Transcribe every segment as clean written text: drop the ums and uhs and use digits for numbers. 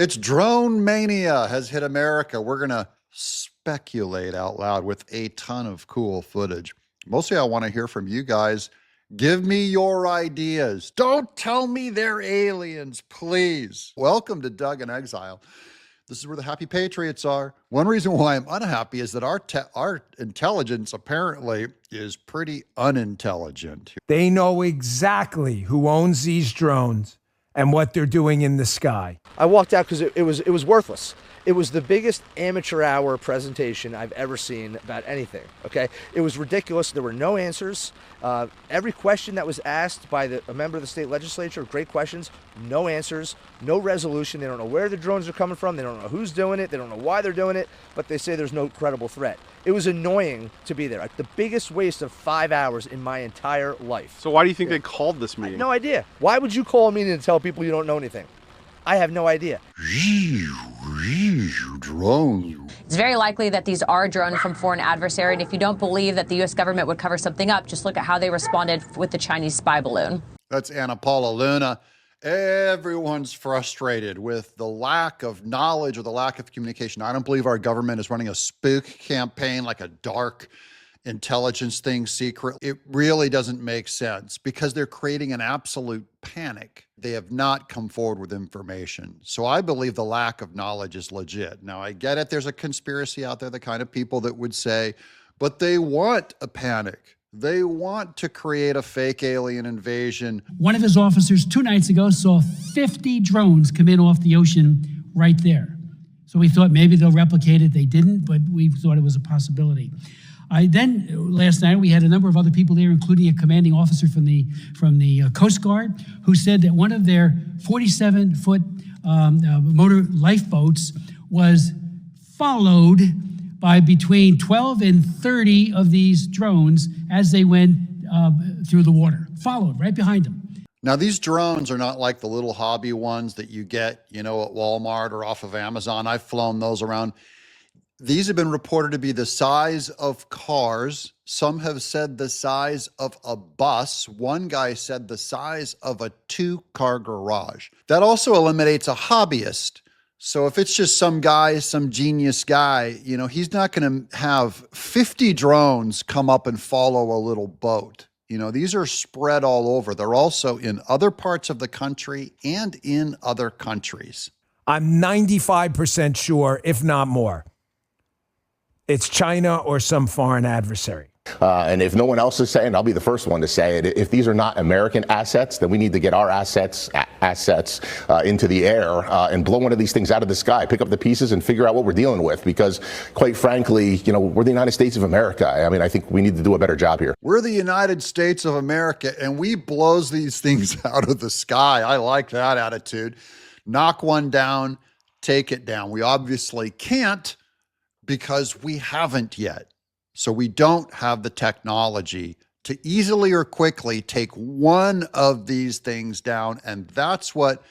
It's Drone-Mania has hit America. We're going to speculate out loud with a ton of cool footage. Mostly I want to hear from you guys. Give me your ideas. Don't tell me they're aliens, please. Welcome to Doug in Exile. This is where the happy patriots are. One reason why I'm unhappy is that our intelligence apparently is pretty unintelligent. They know exactly who owns these drones and what they're doing in the sky. I walked out because it was worthless. It was the biggest amateur hour presentation I've ever seen about anything, okay? It was ridiculous. There were no answers. Every question that was asked by a member of the state legislature, great questions, no answers, no resolution. They don't know where the drones are coming from. They don't know who's doing it. They don't know why they're doing it, but they say there's no credible threat. It was annoying to be there. The biggest waste of 5 hours in my entire life. So why do you think they called this meeting? No idea. Why would you call a meeting to tell people you don't know anything? I have no idea. Drone. It's very likely that these are drones from foreign adversary, and if you don't believe that the U.S. government would cover something up, just look at how they responded with the Chinese spy balloon. That's Anna Paula Luna. Everyone's frustrated with the lack of knowledge or the lack of communication. I don't believe our government is running a spook campaign, like a dark intelligence thing secret. It really doesn't make sense because they're creating an absolute panic. They have not come forward with information. So I believe the lack of knowledge is legit. Now, I get it. There's a conspiracy out there, the kind of people that would say, but they want a panic. They want to create a fake alien invasion. One of his officers 2 nights ago saw 50 drones come in off the ocean right there. So we thought maybe they'll replicate it. They didn't, but we thought it was a possibility. Last night, we had a number of other people there, including a commanding officer from the Coast Guard, who said that one of their 47-foot motor lifeboats was followed by between 12 and 30 of these drones as they went through the water, followed right behind them. Now, these drones are not like the little hobby ones that you get, at Walmart or off of Amazon. I've flown those around. These have been reported to be the size of cars. Some have said the size of a bus. One guy said the size of a 2-car garage. That also eliminates a hobbyist. So if it's just some guy, some genius guy, he's not going to have 50 drones come up and follow a little boat. These are spread all over. They're also in other parts of the country and in other countries. I'm 95% sure, if not more, it's China or some foreign adversary. And if no one else is saying, I'll be the first one to say it. If these are not American assets, then we need to get our assets into the air and blow one of these things out of the sky, pick up the pieces and figure out what we're dealing with. Because quite frankly, we're the United States of America. I think we need to do a better job here. We're the United States of America, and we blows these things out of the sky. I like that attitude. Knock one down, take it down. We obviously can't because we haven't yet. So we don't have the technology to easily or quickly take one of these things down. And that's what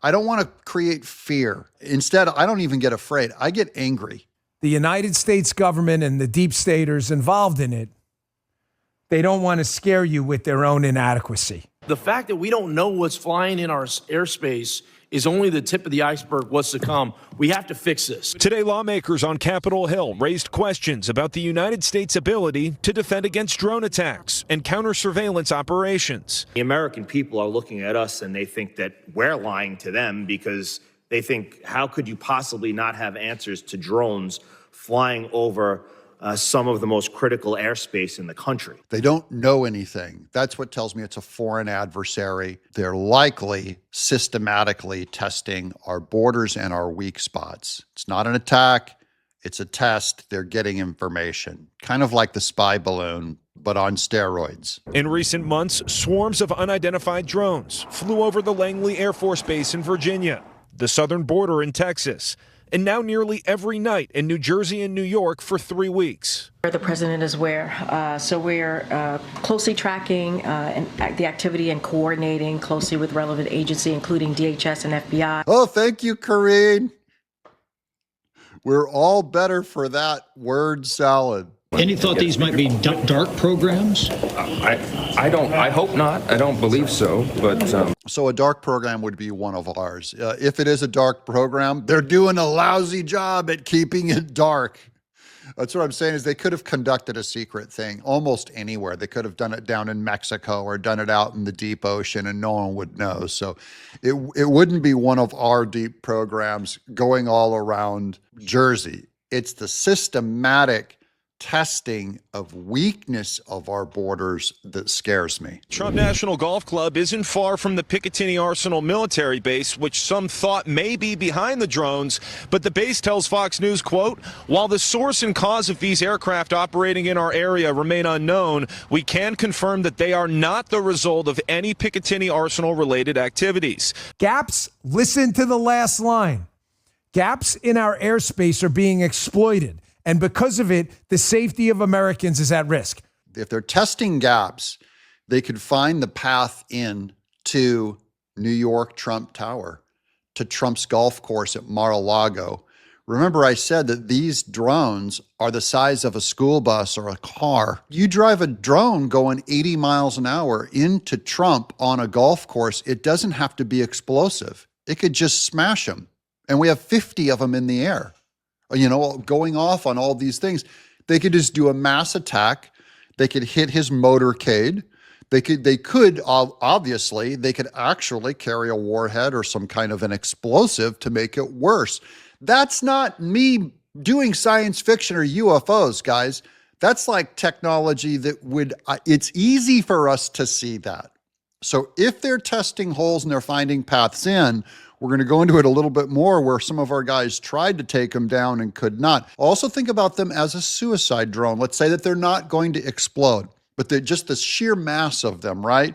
I don't want to create fear. Instead, I don't even get afraid. I get angry. The United States government and the deep staters involved in it, they don't want to scare you with their own inadequacy. The fact that we don't know what's flying in our airspace is only the tip of the iceberg, what's to come. We have to fix this. Today, lawmakers on Capitol Hill raised questions about the United States' ability to defend against drone attacks and counter-surveillance operations. The American people are looking at us and they think that we're lying to them because they think, how could you possibly not have answers to drones flying over some of the most critical airspace in the country? They don't know anything. That's what tells me it's a foreign adversary. They're likely systematically testing our borders and our weak spots. It's not an attack. It's a test. They're getting information, kind of like the spy balloon, but on steroids. In recent months, swarms of unidentified drones flew over the Langley Air Force Base in Virginia, the southern border in Texas, and now nearly every night in New Jersey and New York for 3 weeks. The president is where, so we're closely tracking the activity and coordinating closely with relevant agency, including DHS and FBI. Oh, thank you, Karine. We're all better for that word salad. Any thought these might be dark programs? I hope not. I don't believe so. But So a dark program would be one of ours. If it is a dark program, they're doing a lousy job at keeping it dark. That's what I'm saying is they could have conducted a secret thing almost anywhere. They could have done it down in Mexico or done it out in the deep ocean and no one would know. So it wouldn't be one of our deep programs going all around Jersey. It's the systematic testing of weakness of our borders that scares me. Trump National Golf Club isn't far from the Picatinny Arsenal military base, which some thought may be behind the drones. But the base tells Fox News, quote, while the source and cause of these aircraft operating in our area remain unknown, we can confirm that they are not the result of any Picatinny Arsenal related activities. Gaps, listen to the last line. Gaps in our airspace are being exploited. And because of it, the safety of Americans is at risk. If they're testing gaps, they could find the path in to New York Trump Tower, to Trump's golf course at Mar-a-Lago. Remember, I said that these drones are the size of a school bus or a car. You drive a drone going 80 miles an hour into Trump on a golf course, it doesn't have to be explosive. It could just smash him. And we have 50 of them in the air, going off on all these things. They could just do a mass attack. They could hit his motorcade. They could obviously actually carry a warhead or some kind of an explosive to make it worse. That's not me doing science fiction or UFOs, guys. That's like technology that it's easy for us to see that. So if they're testing holes and they're finding paths in, we're going to go into it a little bit more where some of our guys tried to take them down and could not. Also think about them as a suicide drone. Let's say that they're not going to explode, but they're just the sheer mass of them, right?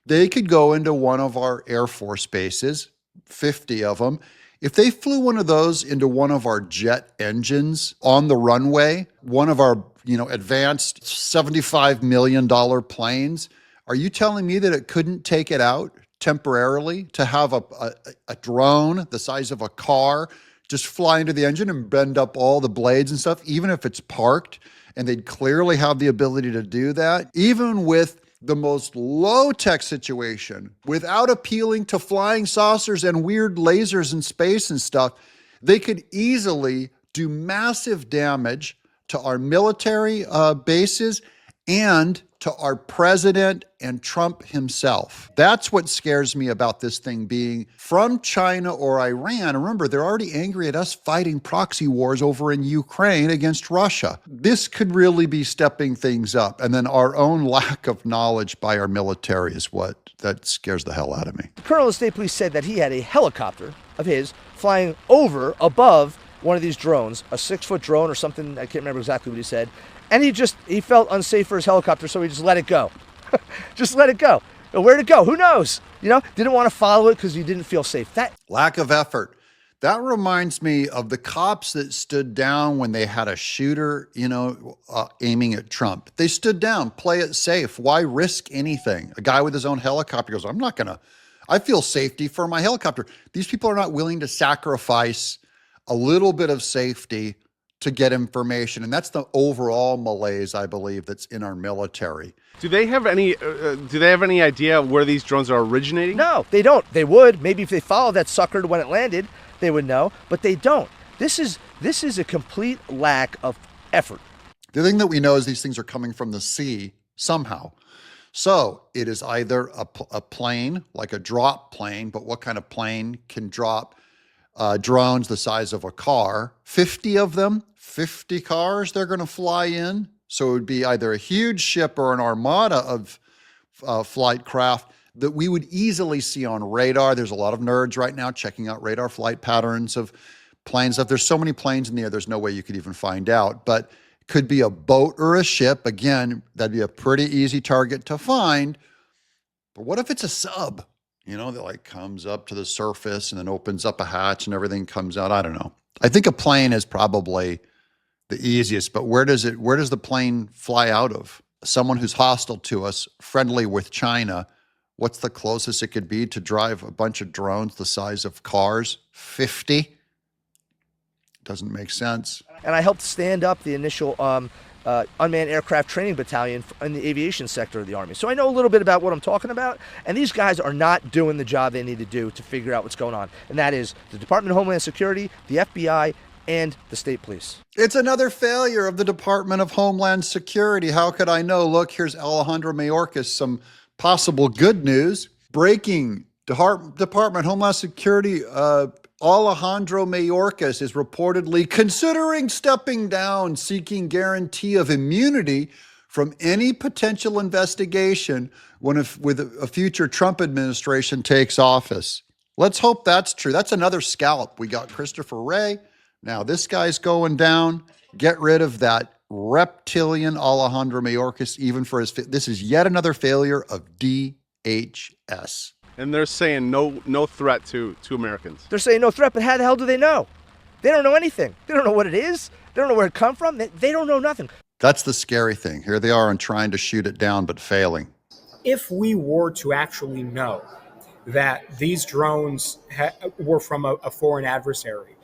They could go into one of our Air Force bases, 50 of them. If they flew one of those into one of our jet engines on the runway, one of our, advanced $75 million planes, are you telling me that it couldn't take it out temporarily, to have a drone the size of a car just fly into the engine and bend up all the blades and stuff, even if it's parked, and they'd clearly have the ability to do that, even with the most low-tech situation, without appealing to flying saucers and weird lasers in space and stuff, they could easily do massive damage to our military bases and to our president and Trump himself. That's what scares me about this thing being from China or Iran. Remember, they're already angry at us fighting proxy wars over in Ukraine against Russia. This could really be stepping things up. And then our own lack of knowledge by our military is that scares the hell out of me. The colonel of state police said that he had a helicopter of his flying above one of these drones, a 6-foot drone or something. I can't remember exactly what he said. And he felt unsafe for his helicopter, so he just let it go. Just let it go. Where'd it go? Who knows? Didn't want to follow it because he didn't feel safe. That lack of effort. That reminds me of the cops that stood down when they had a shooter, aiming at Trump. They stood down, play it safe. Why risk anything? A guy with his own helicopter goes, I feel safety for my helicopter. These people are not willing to sacrifice a little bit of safety to get information. And that's the overall malaise, I believe, that's in our military. Do they have any idea where these drones are originating? No, they don't. They would. Maybe if they followed that sucker when it landed, they would know, but they don't. This is a complete lack of effort. The thing that we know is these things are coming from the sea somehow. So it is either a plane, like a drop plane, but what kind of plane can drop drones the size of a car? 50 of them, 50 cars they're going to fly in. So it would be either a huge ship or an armada of flight craft that we would easily see on radar. There's a lot of nerds right now checking out radar flight patterns of planes. There's so many planes in the air, there's no way you could even find out. But it could be a boat or a ship. Again, that'd be a pretty easy target to find. But what if it's a sub? That comes up to the surface and then opens up a hatch and everything comes out. I don't know. I think a plane is probably the easiest, but where does the plane fly out of? Someone who's hostile to us, friendly with China. What's the closest it could be to drive a bunch of drones the size of cars? 50? Doesn't make sense. And I helped stand up the initial unmanned aircraft training battalion in the aviation sector of the Army. So I know a little bit about what I'm talking about, and these guys are not doing the job they need to do to figure out what's going on, and that is the Department of Homeland Security, the FBI, and the state police. It's another failure of the Department of Homeland Security. How could I know? Look, here's Alejandro Mayorkas, some possible good news. Breaking Department of Homeland Security, Alejandro Mayorkas is reportedly considering stepping down, seeking guarantee of immunity from any potential investigation with a future Trump administration takes office. Let's hope that's true. That's another scalp. We got Christopher Wray. Now this guy's going down. Get rid of that reptilian Alejandro Mayorkas, even for his. This is yet another failure of DHS. And they're saying no threat to Americans. They're saying no threat, but how the hell do they know? They don't know anything. They don't know what it is. They don't know where it come from. They don't know nothing. That's the scary thing. Here they are and trying to shoot it down, but failing. If we were to actually know that these drones were from a foreign adversary,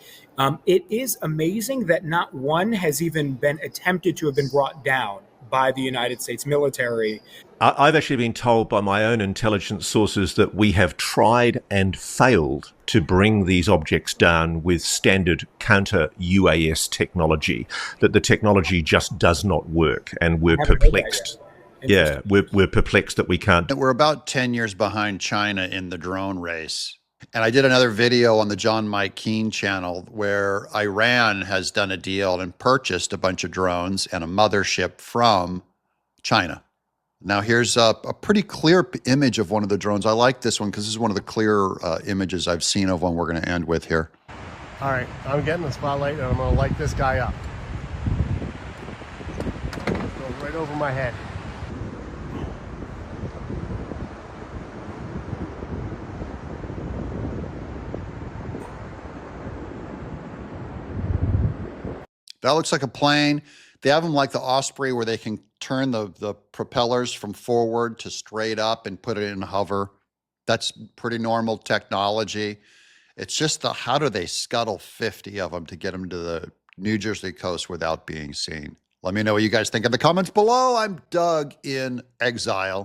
it is amazing that not one has even been attempted to have been brought down by the United States military. I've actually been told by my own intelligence sources that we have tried and failed to bring these objects down with standard counter-UAS technology, that the technology just does not work, and we're perplexed. Yeah, we're perplexed that we can't. We're about 10 years behind China in the drone race. And I did another video on the John Mike Keane channel where Iran has done a deal and purchased a bunch of drones and a mothership from China. Now here's a pretty clear image of one of the drones. I like this one because this is one of the clearer images I've seen of one we're going to end with here. All right, I'm getting the spotlight and I'm going to light this guy up. Go right over my head. That looks like a plane. They have them like the Osprey where they can turn the propellers from forward to straight up and put it in hover. That's pretty normal technology. It's just how do they scuttle 50 of them to get them to the New Jersey coast without being seen? Let me know what you guys think in the comments below. I'm Doug in Exile.